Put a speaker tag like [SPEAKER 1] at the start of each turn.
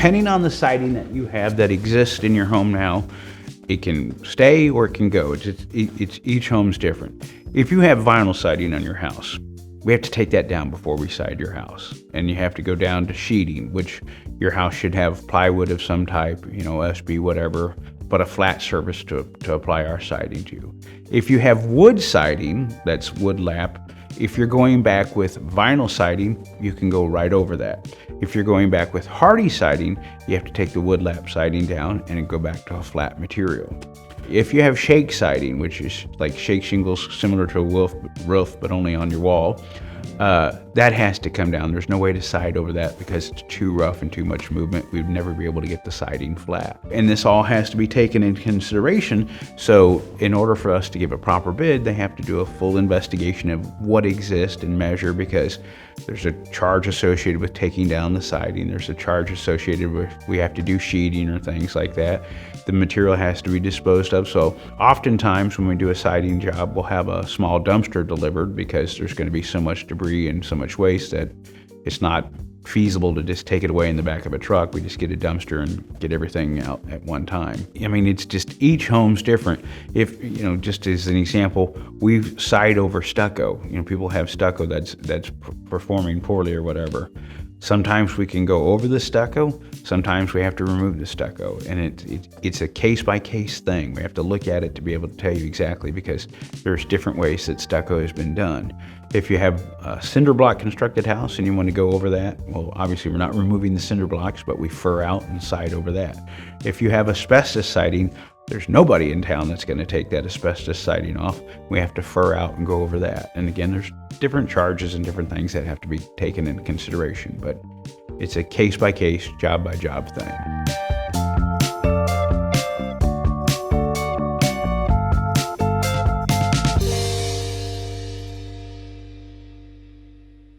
[SPEAKER 1] depending on the siding that you have that exists in your home now, it can stay or it can go. It's each home's different. If you have vinyl siding on your house, we have to take that down before we side your house. And you have to go down to sheeting, which your house should have plywood of some type, SB, whatever, but a flat surface to apply our siding to. If you have wood siding, that's wood lap, if you're going back with vinyl siding, you can go right over that. If you're going back with hardy siding, you have to take the wood lap siding down and go back to a flat material. If you have shake siding, which is like shake shingles similar to a roof but only on your wall, that has to come down. There's no way to side over that because it's too rough and too much movement. We'd never be able to get the siding flat. And this all has to be taken into consideration. So in order for us to give a proper bid, they have to do a full investigation of what exists and measure, because there's a charge associated with taking down the siding. There's a charge associated with we have to do sheeting or things like that. The material has to be disposed of. So oftentimes when we do a siding job, we'll have a small dumpster delivered because there's going to be so much debris and so much waste that it's not feasible to just take it away in the back of a truck. We just get a dumpster and get everything out at one time. I mean, it's just each home's different. If, just as an example, we side over stucco. People have stucco that's performing poorly or whatever. Sometimes we can go over the stucco, sometimes we have to remove the stucco, and it's a case-by-case thing. We have to look at it to be able to tell you exactly, because there's different ways that stucco has been done. If you have a cinder block constructed house and you want to go over that, well, obviously we're not removing the cinder blocks, but we fur out and side over that. If you have asbestos siding, there's nobody in town that's going to take that asbestos siding off. We have to fur out and go over that. And again, there's different charges and different things that have to be taken into consideration, but it's a case-by-case, job-by-job thing.